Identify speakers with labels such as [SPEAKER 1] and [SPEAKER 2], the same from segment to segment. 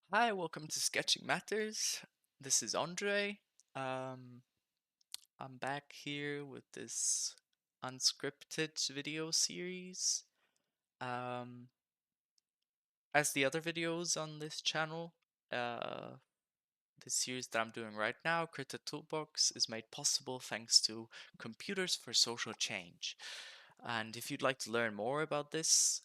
[SPEAKER 1] Hi, welcome to Sketching Matters. This is Andre. Um, I'm back here with this unscripted video series. Um, as the other videos on this channel, uh, the series that I'm doing right now, Krita Toolbox, is made possible thanks to Computers for Social Change. And if you'd like to learn more about this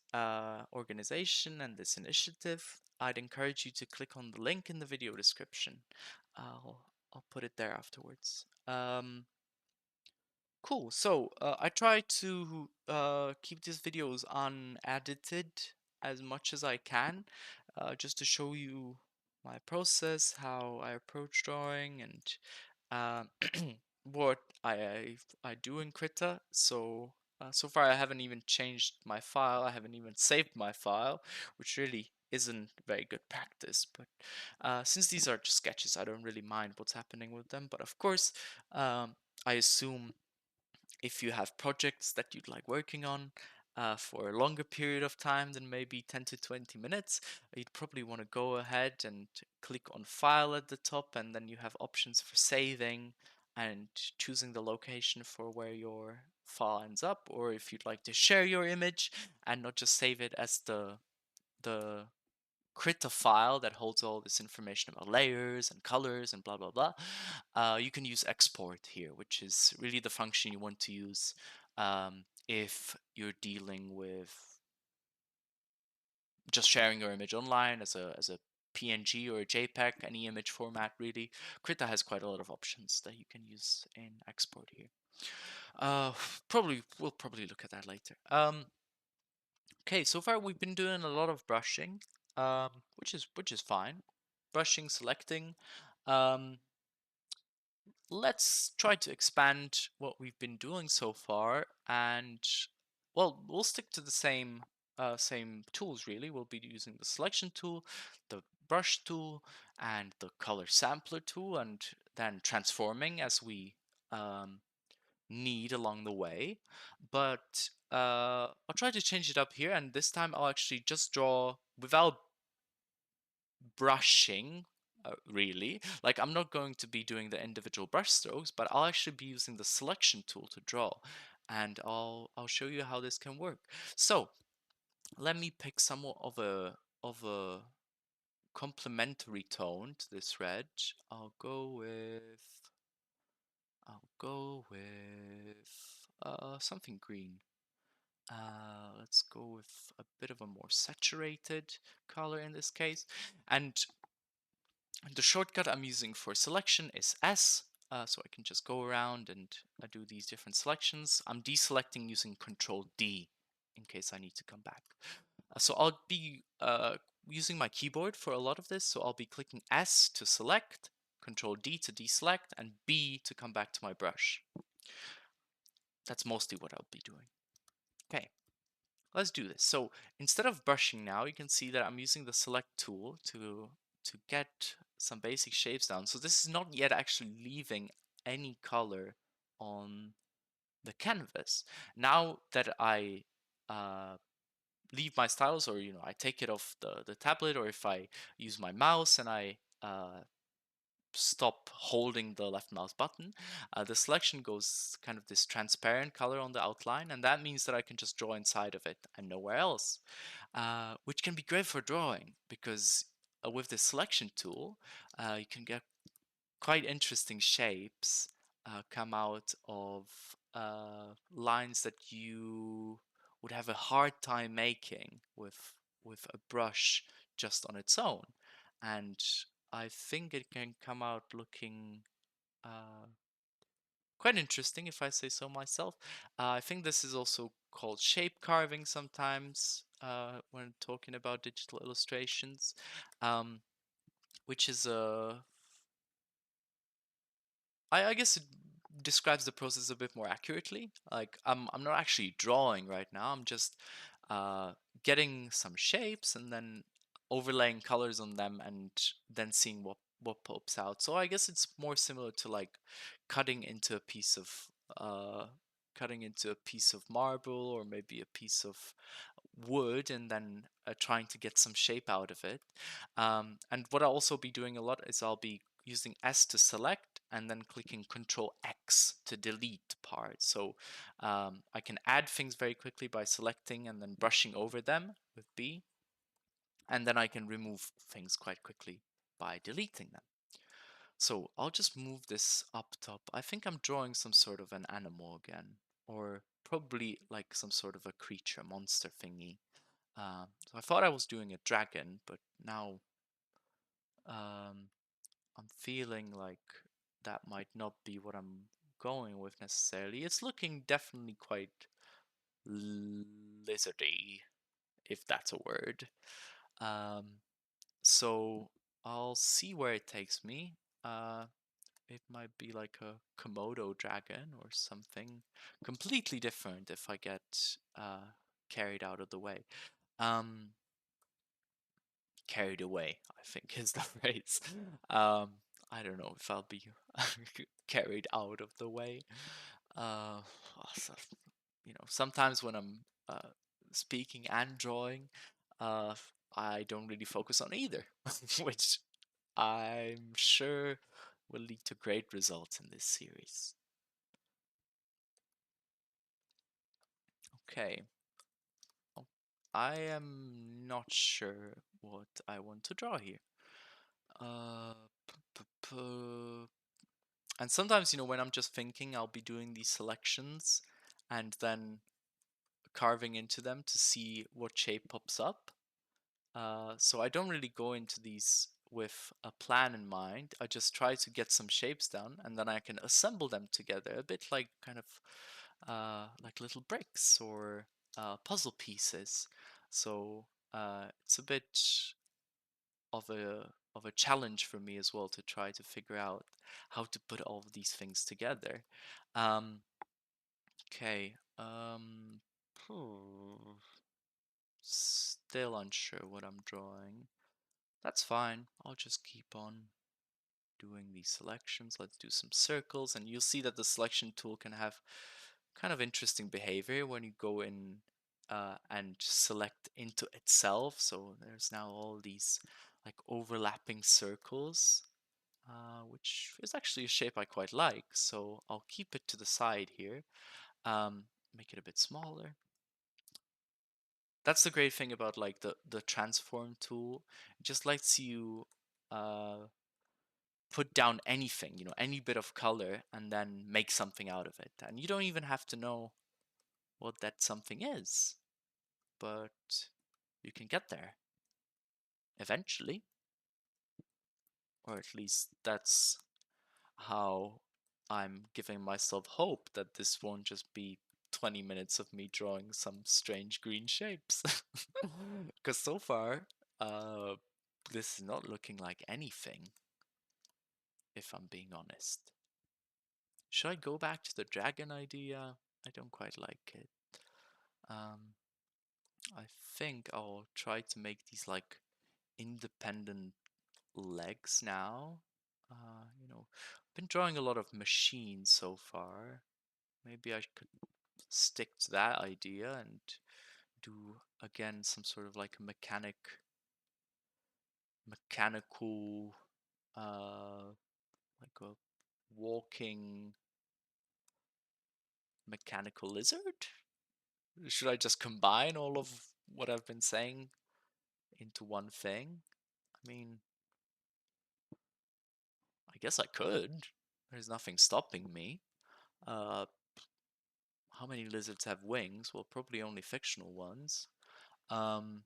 [SPEAKER 1] organization and this initiative, I'd encourage you to click on the link in the video description. I'll put it there afterwards. Cool. So I try to keep these videos unedited as much as I can, just to show you my process, how I approach drawing, and uh, what I do in Krita. So far I haven't even changed my file. I haven't even saved my file, which really isn't very good practice. But since these are just sketches, I don't really mind what's happening with them. But of course, I assume if you have projects that you'd like working on for a longer period of time than maybe 10 to 20 minutes, you'd probably want to go ahead and click on File at the top, and then you have options for saving and choosing the location for where your file ends up, or if you'd like to share your image and not just save it as the Krita file that holds all this information about layers and colors and blah blah blah, you can use export here, which is really the function you want to use if you're dealing with just sharing your image online as a PNG or a JPEG, any image format really. Krita has quite a lot of options that you can use in export here. Uh, we'll probably look at that later. Okay, so far we've been doing a lot of brushing, which is fine. Brushing, selecting. Um, let's try to expand what we've been doing so far, and well, we'll stick to the same tools really. We'll be using the selection tool, the brush tool, and the color sampler tool, and then transforming as we need along the way. But I'll try to change it up here, and this time I'll actually just draw without brushing. Really, like I'm not going to be doing the individual brush strokes, but I'll actually be using the selection tool to draw, and I'll show you how this can work. So let me pick somewhat of a complementary tone to this red. I'll go with something green. Let's go with a bit of a more saturated color in this case. And the shortcut I'm using for selection is S, so I can just go around and do these different selections. I'm deselecting using Control D in case I need to come back. So I'll be using my keyboard for a lot of this, so I'll be clicking S to select, Control D to deselect, and B to come back to my brush. That's mostly what I'll be doing. Okay, let's do this. So instead of brushing now, you can see that I'm using the select tool to get some basic shapes down. So this is not yet actually leaving any color on the canvas. Now that I leave my stylus, or I take it off the tablet, or if I use my mouse and I stop holding the left mouse button, the selection goes kind of this transparent color on the outline, and that means that I can just draw inside of it and nowhere else, which can be great for drawing because with the selection tool, you can get quite interesting shapes come out of lines that you would have a hard time making with a brush just on its own. And I think it can come out looking uh, quite interesting, if I say so myself. I think this is also called shape carving sometimes when talking about digital illustrations, which is I guess it describes the process a bit more accurately. Like I'm not actually drawing right now. I'm just getting some shapes and then overlaying colors on them and then seeing what pops out. So I guess it's more similar to like cutting into a piece of uh cutting into a piece of marble or maybe a piece of wood and then trying to get some shape out of it. And what I'll also be doing a lot is I'll be using S to select and then clicking Control X to delete parts. So I can add things very quickly by selecting and then brushing over them with B. And then I can remove things quite quickly by deleting them. So I'll just move this up top. I think I'm drawing some sort of an animal again, or probably like some sort of a creature, monster thingy. So I thought I was doing a dragon, but now um, I'm feeling like that might not be what I'm going with necessarily. It's looking definitely quite lizardy, if that's a word. Um, so I'll see where it takes me. It might be like a Komodo dragon or something completely different if I get carried out of the way. Um, Carried away, I think is the phrase. Um, I don't know if I'll be carried out of the way. Uh, so, sometimes when I'm speaking and drawing, uh, I don't really focus on either, which I'm sure will lead to great results in this series. Okay. Oh, I am not sure what I want to draw here. Uh, and sometimes, when I'm just thinking, I'll be doing these selections and then carving into them to see what shape pops up. So I don't really go into these with a plan in mind. I just try to get some shapes down and then I can assemble them together a bit like kind of like little bricks or puzzle pieces. So it's a bit of a challenge for me as well to try to figure out how to put all of these things together. Um, okay. Still unsure what I'm drawing. That's fine. I'll just keep on doing these selections. Let's do some circles, and you'll see that the selection tool can have kind of interesting behavior when you go in and select into itself. So there's now all these like overlapping circles, which is actually a shape I quite like. So I'll keep it to the side here, make it a bit smaller. That's the great thing about like the transform tool. It just lets you uh, put down anything, any bit of color, and then make something out of it. And you don't even have to know what that something is, but you can get there eventually, or at least that's how I'm giving myself hope that this won't just be 20 minutes of me drawing some strange green shapes. Because so far, uh, this is not looking like anything, if I'm being honest. Should I go back to the dragon idea? I don't quite like it. Um, I think I'll try to make these like independent legs now. I've been drawing a lot of machines so far. Maybe I could stick to that idea and do again some sort of like a mechanical, like a walking mechanical lizard. Should I just combine all of what I've been saying into one thing? I mean, I guess I could. There's nothing stopping me. Uh, how many lizards have wings? Well, probably only fictional ones. Um,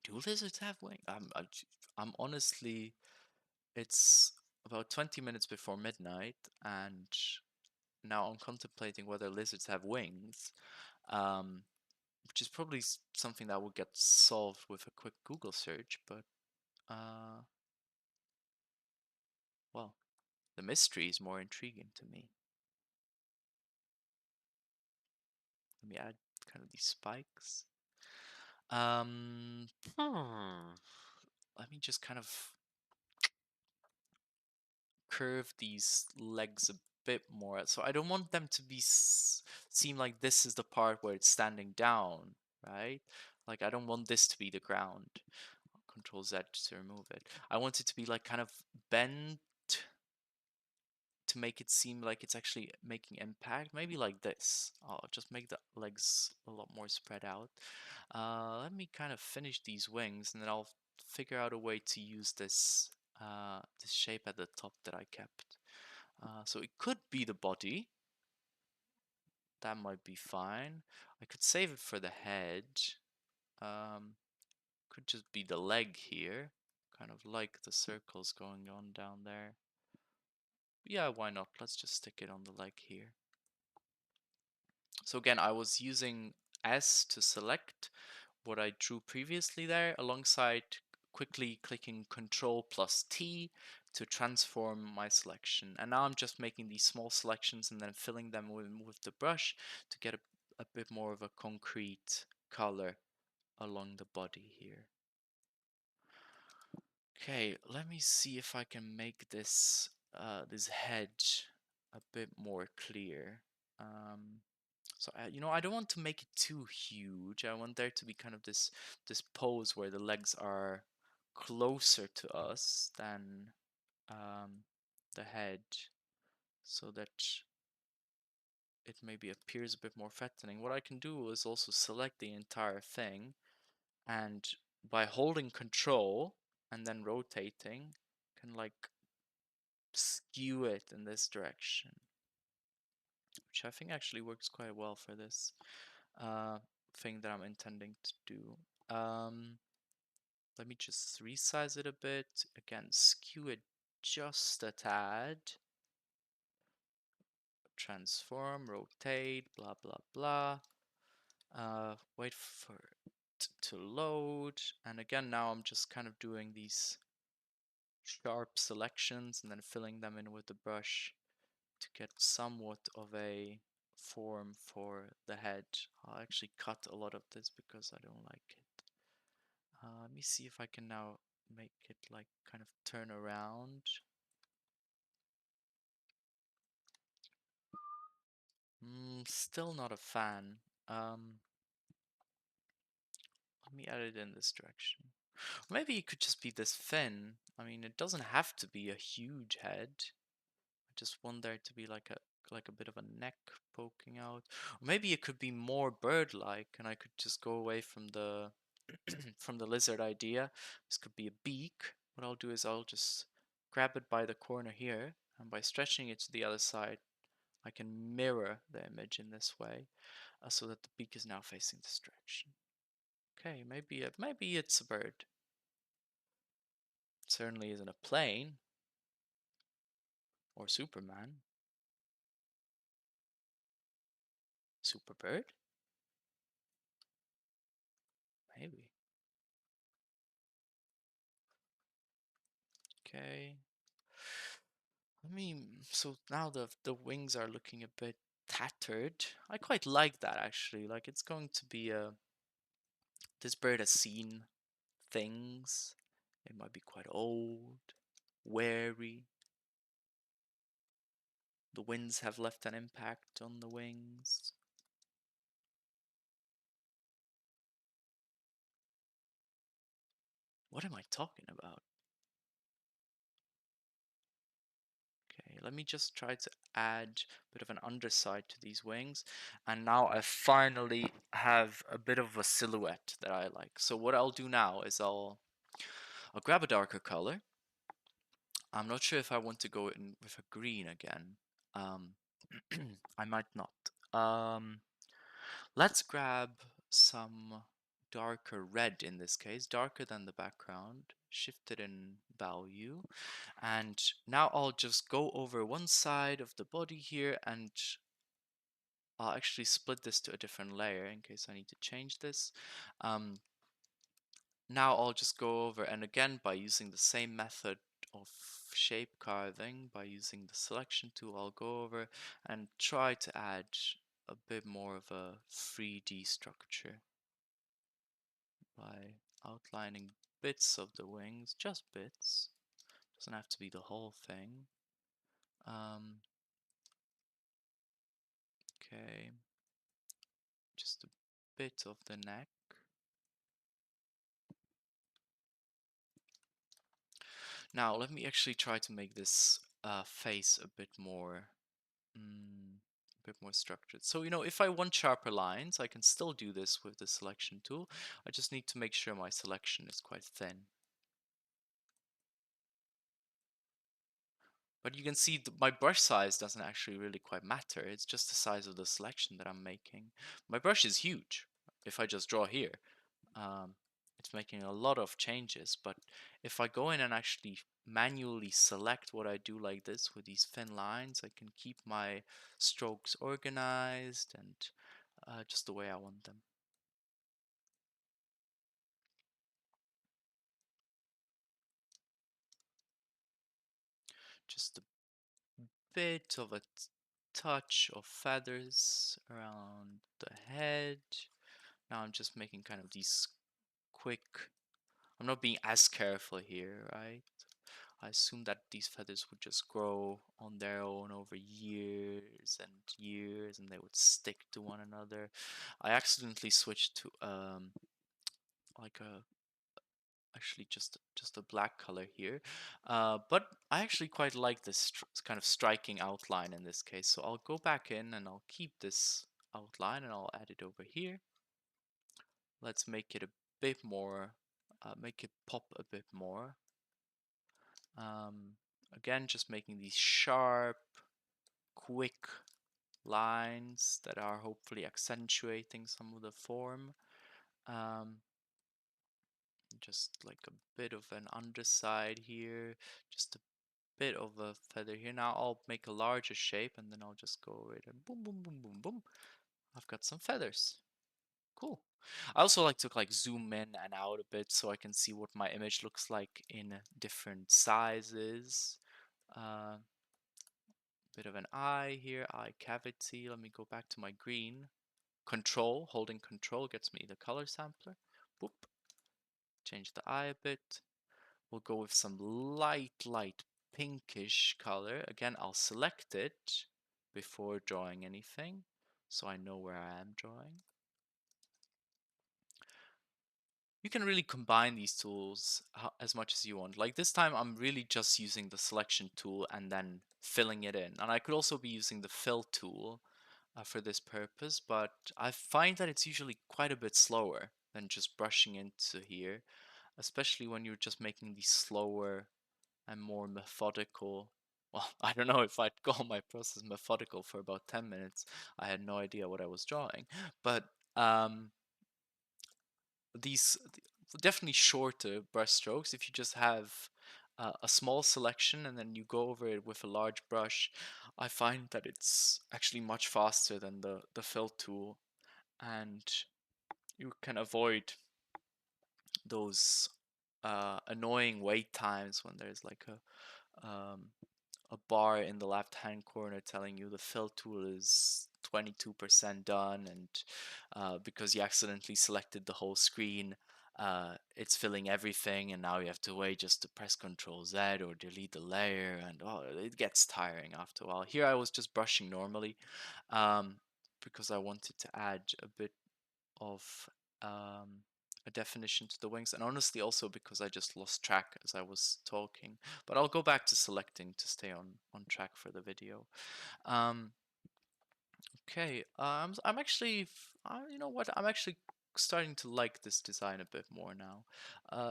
[SPEAKER 1] do lizards have wings? I'm honestly, it's about 20 minutes before midnight, and now I'm contemplating whether lizards have wings, um, which is probably something that will get solved with a quick Google search, but, uh, well, the mystery is more intriguing to me. Let me add kind of these spikes. Um, Let me just kind of curve these legs a bit more. So I don't want them to be seem like this is the part where it's standing down, right? Like I don't want this to be the ground. Control Z to remove it. I want it to be like kind of bent to make it seem like it's actually making impact. Maybe like this. I'll just make the legs a lot more spread out. Let me kind of finish these wings, and then I'll figure out a way to use this shape at the top that I kept. So it could be the body. That might be fine. I could save it for the head. Um, could just be the leg here. Kind of like the circles going on down there. Yeah, why not? Let's just stick it on the leg here. So again, I was using S to select what I drew previously there, alongside quickly clicking Control plus T to transform my selection. And now I'm just making these small selections and then filling them with the brush to get a bit more of a concrete color along the body here. Okay, let me see if I can make this head a bit more clear. So I don't want to make it too huge. I want there to be kind of this pose where the legs are closer to us than the head, so that it maybe appears a bit more threatening. What I can do is also select the entire thing, and by holding Control and then rotating, can like skew it in this direction, which I think actually works quite well for this thing that I'm intending to do. Let me just resize it a bit. Again, skew it just a tad. Transform, rotate, blah, blah, blah. Wait for it to load. And again, now I'm just kind of doing these sharp selections and then filling them in with the brush to get somewhat of a form for the head. I'll actually cut a lot of this because I don't like it. Let me see if I can now make it like kind of turn around. Still not a fan. Let me add it in this direction. Maybe it could just be this fin. I mean, it doesn't have to be a huge head. I just want there to be like a bit of a neck poking out. Or maybe it could be more bird-like, and I could just go away from the from the lizard idea. This could be a beak. What I'll do is I'll just grab it by the corner here, and by stretching it to the other side, I can mirror the image in this way, so that the beak is now facing this direction. Okay, maybe it's a bird. It certainly isn't a plane or Superman. Superbird? Maybe. Okay. So now the wings are looking a bit tattered. I quite like that actually. Like it's going to be this bird has seen things. It might be quite old, wary. The winds have left an impact on the wings. What am I talking about? Okay, let me just try to add a bit of an underside to these wings. And now I finally have a bit of a silhouette that I like. So what I'll do now is I'll grab a darker color. I'm not sure if I want to go in with a green again. Um, I might not. Let's grab some darker red in this case, darker than the background, shifted in value. And now I'll just go over one side of the body here, and I'll actually split this to a different layer in case I need to change this. Now I'll just go over, and again by using the same method of shape carving, by using the selection tool, I'll go over and try to add a bit more of a 3D structure by outlining bits of the wings, just bits. Doesn't have to be the whole thing. Okay, just a bit of the neck. Now let me actually try to make this face a bit more structured. So, if I want sharper lines, I can still do this with the selection tool. I just need to make sure my selection is quite thin. But you can see my brush size doesn't actually really quite matter. It's just the size of the selection that I'm making. My brush is huge. If I just draw here, um, it's making a lot of changes. But if I go in and actually manually select what I do like this with these thin lines, I can keep my strokes organized and just the way I want them. Just a bit of a touch of feathers around the head. Now I'm just making kind of these quick. I'm not being as careful here, right? I assume that these feathers would just grow on their own over years and years, and they would stick to one another. I accidentally switched to like a actually just a black color here, but I actually quite like this kind of striking outline in this case. So I'll go back in and I'll keep this outline and I'll add it over here. Let's make it a bit more, make it pop a bit more. Again, just making these sharp, quick lines that are hopefully accentuating some of the form. Just like a bit of an underside here, just a bit of a feather here. Now I'll make a larger shape and then I'll just go over it and boom, boom, boom, boom, boom. I've got some feathers. Cool. I also like to zoom in and out a bit so I can see what my image looks like in different sizes. Bit of an eye here, eye cavity. Let me go back to my green. Control, holding control gets me the color sampler. Boop. Change the eye a bit. We'll go with some light pinkish color. Again, I'll select it before drawing anything, so I know where I am drawing. You can really combine these tools as much as you want. Like this time, I'm really just using the selection tool and then filling it in. And I could also be using the fill tool for this purpose, but I find that it's usually quite a bit slower than just brushing into here, especially when you're just making these slower and more methodical. Well, I don't know if I'd call my process methodical for about 10 minutes. I had no idea what I was drawing. But these definitely shorter brush strokes, if you just have a small selection and then you go over it with a large brush, I find that it's actually much faster than the fill tool, and you can avoid those annoying wait times when there's like a bar in the left hand corner telling you the fill tool is 22% done, and because you accidentally selected the whole screen, it's filling everything, and now you have to wait just to press Ctrl Z or delete the layer, and oh, it gets tiring after a while. Here I was just brushing normally um, because I wanted to add a bit of um, a definition to the wings, and honestly also because I just lost track as I was talking. But I'll go back to selecting to stay on track for the video. Um, okay, I'm actually, you know what? I'm actually starting to like this design a bit more now.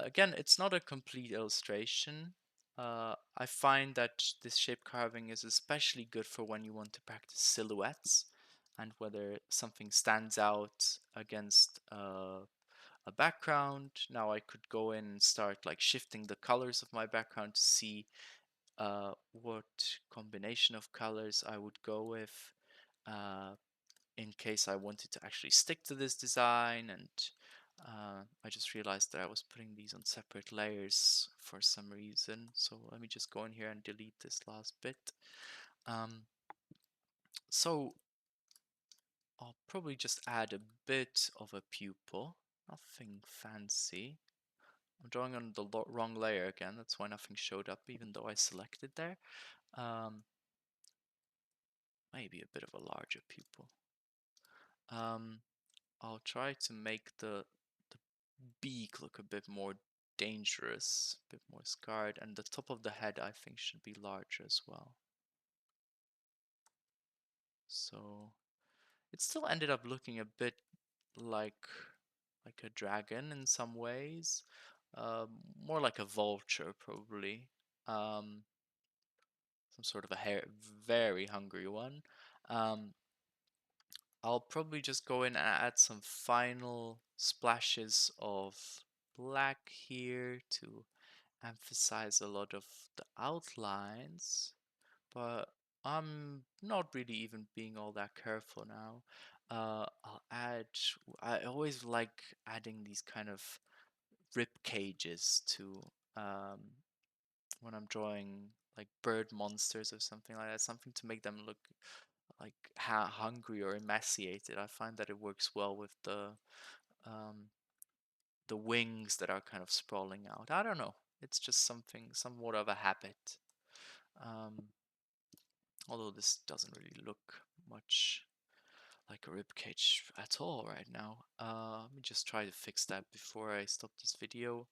[SPEAKER 1] Again, it's not a complete illustration. I find that this shape carving is especially good for when you want to practice silhouettes and whether something stands out against a background. Now I could go in and start like shifting the colors of my background to see what combination of colors I would go with uh, in case I wanted to actually stick to this design. And I just realized that I was putting these on separate layers for some reason. So let me just go in here and delete this last bit. Um, so I'll probably just add a bit of a pupil, nothing fancy. I'm drawing on the wrong layer again, that's why nothing showed up even though I selected there. Um, Maybe a bit of a larger pupil. Um, I'll try to make the beak look a bit more dangerous, a bit more scarred, and the top of the head I think should be larger as well. So it still ended up looking a bit like like a dragon in some ways, more like a vulture probably, um, some sort of a very hungry one. Um, I'll probably just go in and add some final splashes of black here to emphasize a lot of the outlines, but I'm not really even being all that careful now. I'll add, I always like adding these kind of rib cages to um, when I'm drawing like bird monsters or something like that, something to make them look like hungry or emaciated. I find that it works well with um, the wings that are kind of sprawling out. I don't know. It's just something, somewhat of a habit. Um, Although this doesn't really look much like a ribcage at all right now. Let me just try to fix that before I stop this video.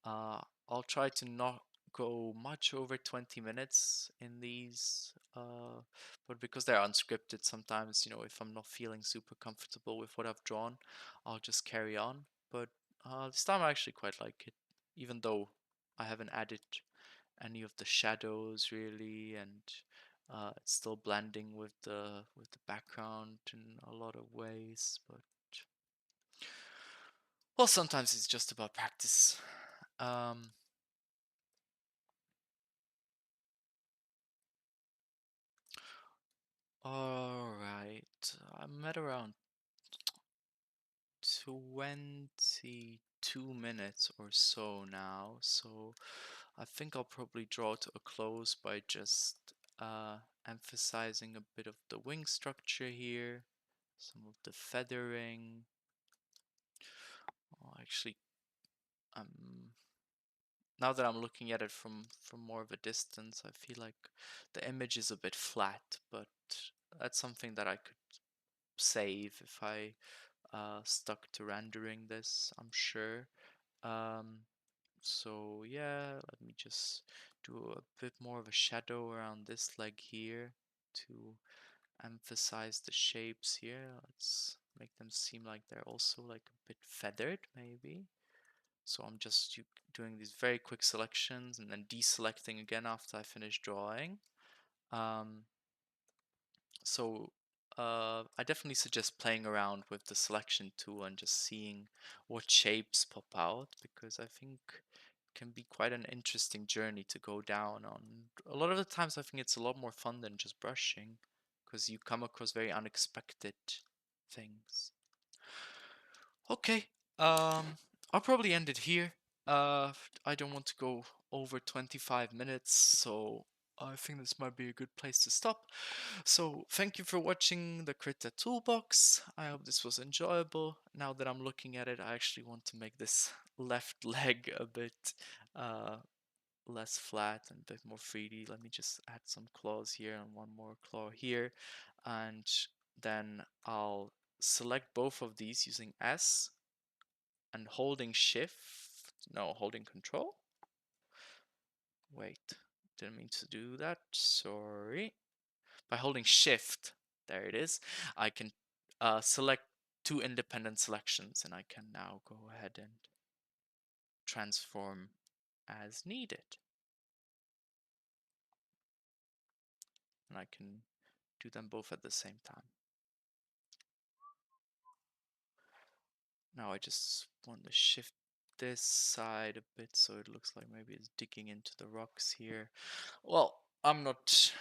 [SPEAKER 1] Uh, I'll try to not go much over 20 minutes in these, but because they're unscripted, sometimes, you know, if I'm not feeling super comfortable with what I've drawn, I'll just carry on. But this time I actually quite like it, even though I haven't added any of the shadows really, and it's still blending with the background in a lot of ways. But well, sometimes it's just about practice. Um, all right, I'm at around 22 minutes or so now, so I think I'll probably draw to a close by just emphasizing a bit of the wing structure here, some of the feathering. Oh, actually, um, now that I'm looking at it from more of a distance, I feel like the image is a bit flat, but that's something that I could save if I stuck to rendering this, I'm sure. Um, so yeah, let me just do a bit more of a shadow around this leg here to emphasize the shapes here. Let's make them seem like they're also like a bit feathered, maybe. So I'm just doing these very quick selections and then deselecting again after I finish drawing. Um, so I definitely suggest playing around with the selection tool and just seeing what shapes pop out, because I think it can be quite an interesting journey to go down on. A lot of the times I think it's a lot more fun than just brushing, because you come across very unexpected things. Okay, I'll probably end it here. I don't want to go over 25 minutes, so I think this might be a good place to stop. So, thank you for watching the Krita Toolbox. I hope this was enjoyable. Now that I'm looking at it, I actually want to make this left leg a bit uh, less flat and a bit more 3D. Let me just add some claws here and one more claw here, and then I'll select both of these using S and holding shift, no, holding control. Wait, didn't mean to do that, sorry. By holding shift, there it is, I can select two independent selections, and I can now go ahead and transform as needed. And I can do them both at the same time. Now I just want to shift this side a bit so it looks like maybe it's digging into the rocks here. Well, I'm not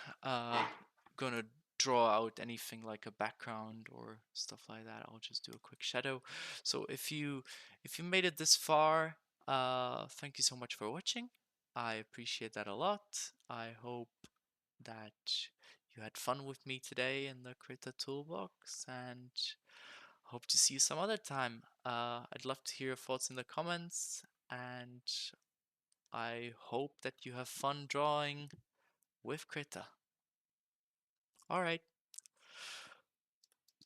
[SPEAKER 1] gonna draw out anything like a background or stuff like that. I'll just do a quick shadow. So if you made it this far, thank you so much for watching. I appreciate that a lot. I hope that you had fun with me today in the Krita Toolbox, and hope to see you some other time. I'd love to hear your thoughts in the comments, and I hope that you have fun drawing with Krita. All right.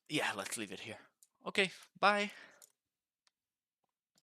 [SPEAKER 1] Yeah, let's leave it here. Okay, bye.